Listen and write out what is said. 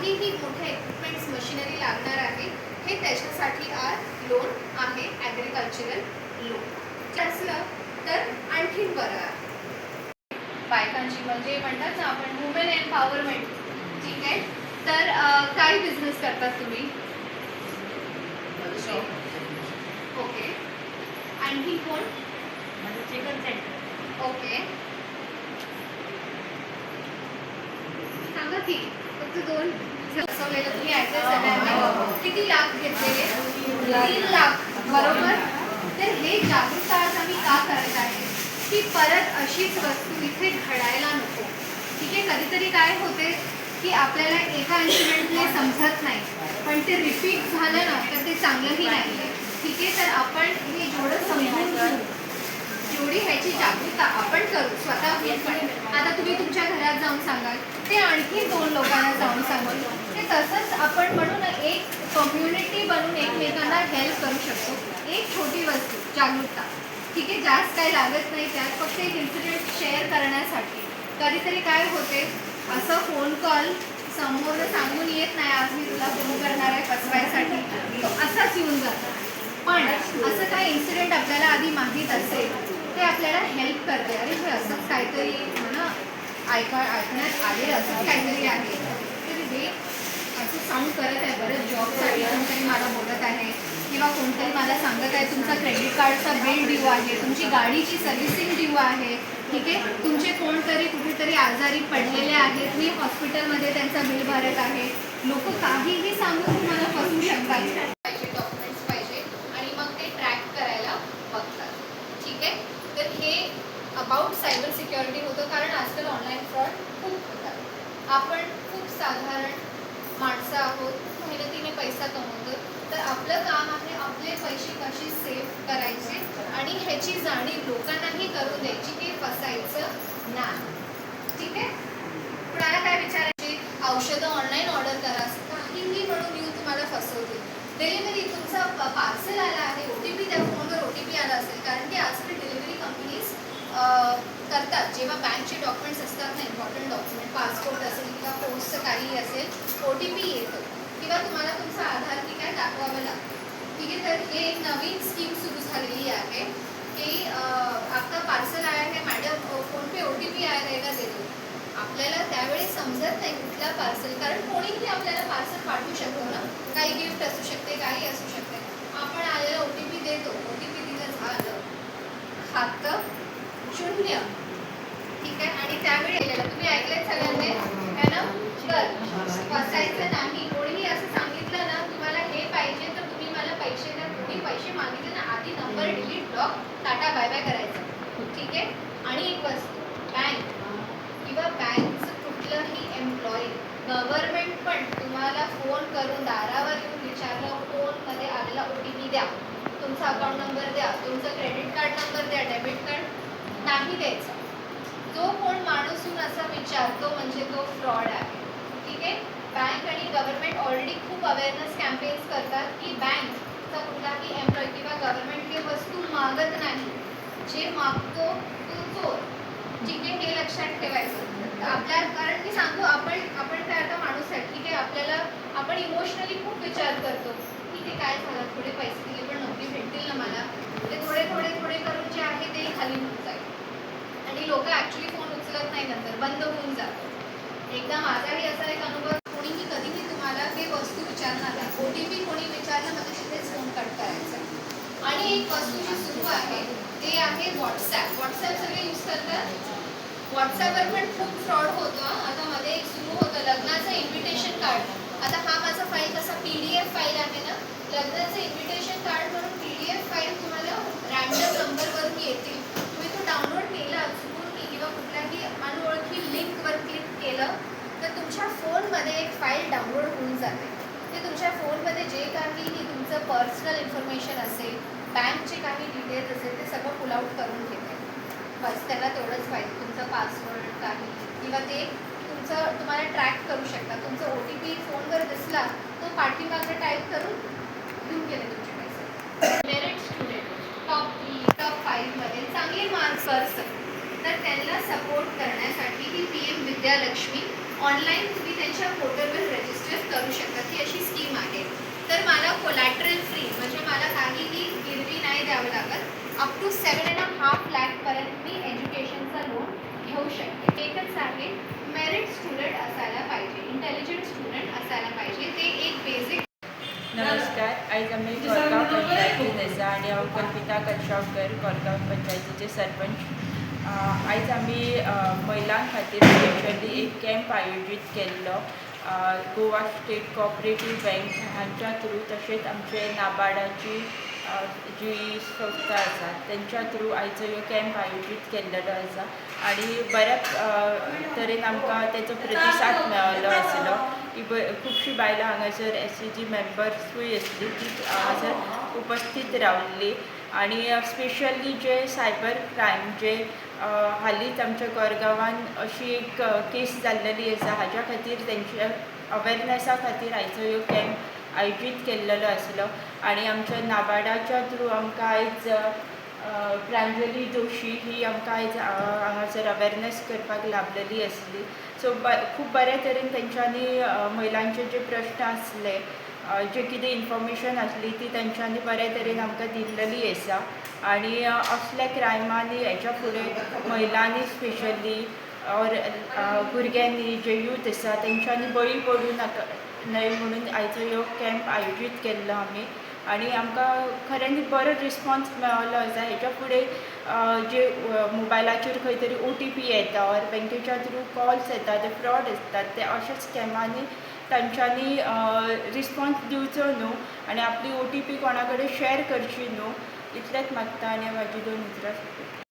काहीही मोठे equipments machinery लागणार आहे हे त्याच्यासाठी आज लोन आहे, ॲग्रिकल्चरल लोन असलं तर आणखीन बरं आहे. बायकांची म्हणजे म्हणतात ना आपण वुमेन एम्पॉवरमेंट. ठीक आहे, तर काय बिझनेस करतात तुम्ही? ओके, आणखी कोण? Chicken centre. ओके, सांगा की फक्त 2 बसवलेलं तुम्ही ॲड्रेस किती लाख घेतलेले? 3 लाख, बरोबर. तर हे जागरूकता आज आम्ही का करत आहे की परत अशीच वस्तू इथे घडायला नको. ठीक आहे, कधीतरी काय होते की आपल्याला एका इन्सिडेंटने समजत नाही, पण ते रिपीट झालं ना तर ते चांगलंही नाही आहे. ठीक आहे, तर आपण हे जेवढं समजून घेऊ, जेवढी ह्याची जागरूकता आपण करू स्वतःहून पण. आता तुम्ही तुमच्या घरात जाऊन सांगाल, ते आणखी 2 लोकांना जाऊन सांगाल. ते तसंच आपण म्हणून एक कम्युनिटी बनवून एकमेकांना हेल्प करू शकतो. एक छोटी वस्तू, जागरूकता. ठीक आहे, जास्त काही लागत नाही त्यात, फक्त एक इन्सिडेंट शेअर करण्यासाठी. कधीतरी काय होते, असं फोन कॉल समोर सांगून येत नाही, आज मी तुला फोन करणार आहे फसवायसाठी, तो असाच येऊन जातो. पण असं काय इन्सिडेंट आपल्याला आधी माहीत असेल ते आपल्याला हेल्प करते. अरे हे असंच काहीतरी म्हणा ऐकण्यात आलेलं असंच काहीतरी आहे, तर हे असं साऊंड करत आहे. बरं, जॉबसाठी कोणतरी मला बोलत आहे किंवा कोणतरी मला सांगत आहे तुमचा क्रेडिट कार्डचा बिल ड्यू आहे, तुमची गाडीची सर्व्हिसिंग ड्यू आहे. ठीक आहे, तुमचे कोणतरी कुठेतरी आजारी पडलेले आहेत, मी हॉस्पिटलमध्ये त्यांचा बिल भरत आहे. लोक काहीही सांगून तुम्हाला फसवू शकतात. डॉक्युमेंट्स पाहिजे आणि मग ते ट्रॅक करायला बघतात. ठीक आहे, तर हे अबाउट सायबर सिक्युरिटी होतं, कारण आजकाल ऑनलाईन फ्रॉड खूप होतात. आपण खूप साधारण माणसं आहोत, मेहनतीने पैसा कमवतो, तर आपलं काम आहे आपले पैसे कसे सेव्ह करायचे आणि ह्याची जाणीव लोकांनाही करून द्यायची की फसायचं नाही. ठीक आहे, कुणाला काय विचारायचे, औषधं ऑनलाईन ऑर्डर करा, काहीही म्हणून येऊन तुम्हाला फसवतील. डिलिव्हरी, तुमचा पार्सल आला आहे, OTP द्या, फोनवर OTP आला असेल, कारण की आजकाल डिलिव्हरी कंपनीज करतात. जेव्हा बँकचे डॉक्युमेंट्स असतात ना, इम्पॉर्टंट डॉक्युमेंट, पासपोर्ट असेल किंवा पोस्टचं काहीही असेल, OTP येतो किंवा तुम्हाला तुमचं आधार की काय दाखवावं लागतं. ठीक आहे, तर हे एक नवीन स्कीम सुरू झालेली आहे की आपका पार्सल आया है मॅडम, फोन पे OTP आया रहेगा दे दो. आपल्याला त्यावेळी समजत नाही कुठला पार्सल, कारण कोणीही आपल्याला पार्सल पाठवू शकतो ना, काही गिफ्ट असू शकते, काही असू शकते. आपण आलेला OTP देतो, OTP दिलं, झालं, खातं शून्य. ठीक आहे, आणि त्यावेळी तुम्ही ऐकलंय सगळ्यांनी है ना, तर फसायचं नाही. कोणीही असं सांगितलं ना तुम्हाला हे पाहिजे तर तुम्ही मला पैसे द्या, कोणी पैसे मागितले ना आधी number delete, block, tata bye bye करायचं. ठीक आहे, आणि एक वस्तू, बँक किंवा बँकचं कुठलंही एम्प्लॉई, गव्हर्नमेंट पण तुम्हाला फोन करून दारावर येऊन विचारलं फोनमध्ये आलेला OTP द्या, तुमचा अकाउंट नंबर द्या, तुमचा क्रेडिट कार्ड नंबर द्या, डेबिट कार्ड, नाही द्यायचा. जो कोण माणूस येऊन असा विचारतो म्हणजे तो फ्रॉड आहे. ठीक आहे, बँक आणि गव्हर्नमेंट ऑलरेडी खूप अवेअरनेस कॅम्पेन्स करतात की बँकचा कुठलाही एम्प्लॉई किंवा गव्हर्नमेंट हे वस्तू मागत नाही, जे मागतो तो चोर. ठीक आहे, हे लक्षात ठेवायचं. आपल्या, कारण मी सांगू, आपण काय आता माणूस आहे. ठीक आहे, आपल्याला आपण इमोशनली खूप विचार करतो. ठीक आहे, काय झालं, थोडे पैसे दिले पण नोकरी भेटतील ना मला, ते थोडे थोडे थोडे करून जे आहे ते खाली होऊन जाईल आणि लोक ॲक्च्युली फोन उचलत नाही, नंतर बंद होऊन जातो. एकदा माझाही असा एक अनुभव, कोणीही कधीही तुम्हाला हे वस्तू विचारणार नाही, OTP कोणी विचारलं म्हणजे तिथेच फोन कट करायचा. आणि एक वस्तू जी सुरू आहे ते आहे व्हॉट्सॲप. व्हॉट्सॲप सगळे यूज करतात. व्हॉट्सॲपवर पण खूप फ्रॉड होतो. आता मध्ये एक सुरू होतं लग्नाचं इन्व्हिटेशन कार्ड. आता हा माझा फाईल कसा PDF फाईल आहे ना, लग्नाचं इन्व्हिटेशन कार्ड म्हणून PDF फाईल तुम्हाला रँडम नंबरवरून येतील. तुम्ही तो डाउनलोड केला चुकून किंवा कुठल्याही अनोळखी लिंकवर क्लिक केलं तर तुमच्या फोनमध्ये एक फाईल डाउनलोड होऊन जाते. ते तुमच्या फोनमध्ये जे काहीही तुमचं पर्सनल इन्फॉर्मेशन असेल, बँकचे काही डिटेल्स असेल, ते सगळं पुल आउट करून घेते. बस त्याला तेवढंच पाहिजे, तुमचा पासवर्ड काही किंवा ते तुमचं, तुम्हाला ट्रॅक करू शकता. तुमचा OTP फोनवर दिसला तो पाठीमागं टाईप करून घेऊन गेले तुमचे पैसे. मेरिट स्टुडंट टॉप 3, टॉप 5 चांगले मार्क्स असतात, तर त्यांना सपोर्ट करण्यासाठी ही PM विद्यालक्ष्मी ऑनलाईन तुम्ही त्यांच्या पोर्टलवर रजिस्टर करू शकता. ही अशी स्कीम आहे. तर मला कोलॅटरल फ्री म्हणजे मला काहीही गिरवी नाही द्यावं लागत. अप टू 7.5 लाखपर्यंत मी एज्युकेशनचा लोन घेऊ शकते. एकच आहे, मेरिट स्टुडंट असायला पाहिजे, इंटेलिजंट स्टुडंट असायला पाहिजे. ते एक बेसिक. नमस्कार. आयज आमी कोरगांव पंचायतीन आसा आनी हांव कल्पिता कटशावकर, कोरगांव पंचायतीचे सरपंच. आयज आमी महिलां खातीर स्पेशली एक कॅम्प आयोजीत केल्लो गोवा स्टेट कोऑपरेटीव बँक हांच्या थ्रू, तशेंच आमचे नाबार्डाची जी संस्था आसा तेंच्या थ्रू आयचो ह्यो कॅम्प आयोजीत केल्लेलो आसा आनी बऱ्या तरेन आमकां तेचो प्रतिसाद मेळ्ळो आसलो. खुबशीं बायलां हांगासर SCG मेंबर्सूय आसलीं, ती हांगासर उपस्थित रावल्लीं आनी स्पेशली जे सायबर क्रायम जे हालींच आमच्या कोरगांवान अशी एक केस जाल्लेली आसा, हाज्या खातीर तेंच्या अवेरनेसा खातीर आयचो ह्यो कॅम्प आयोजीत केल्लेलो आसलो. आनी आमच्या नाबार्डाच्या थ्रू आमकां आयज प्रांजली जोशी ही आमकां आयज हांगासर अवेरनेस करपाक लाभलेली आसली. सो खूब बऱ्या तरेन तेंच्यांनी महिलांचे जे प्रश्न आसले, जे कितें इन्फॉर्मेशन आसली ती तेंच्यांनी बऱ्या तरेन आमकां दिल्लेली आसा. आनी असल्या क्रायमांनी हेच्या फुडें महिलांनी स्पेशली ऑर भुरग्यांनी जे यूथ आसा तेंच्यांनी बळी पडूं नाका न्हय म्हणून आयचो ह्यो कॅम्प आयोजीत केल्लो आमी. आनी आमकां खऱ्यांनी बरो रिस्पॉन्स मेळ्ळो आसा. हेच्या फुडें जे मोबायलाचेर खंय तरी OTP येता ऑर बँकेच्या थ्रू कॉल्स येता, ते फ्रॉड आसतात, ते अशा स्कॅमांनी तांच्यांनी रिस्पॉन्स दिवचो न्हू आनी आपली OTP कोणा कडेन शॅर करची न्हू, इतलेंच मागता आनी म्हाजी 2 उतरां सोंपयता.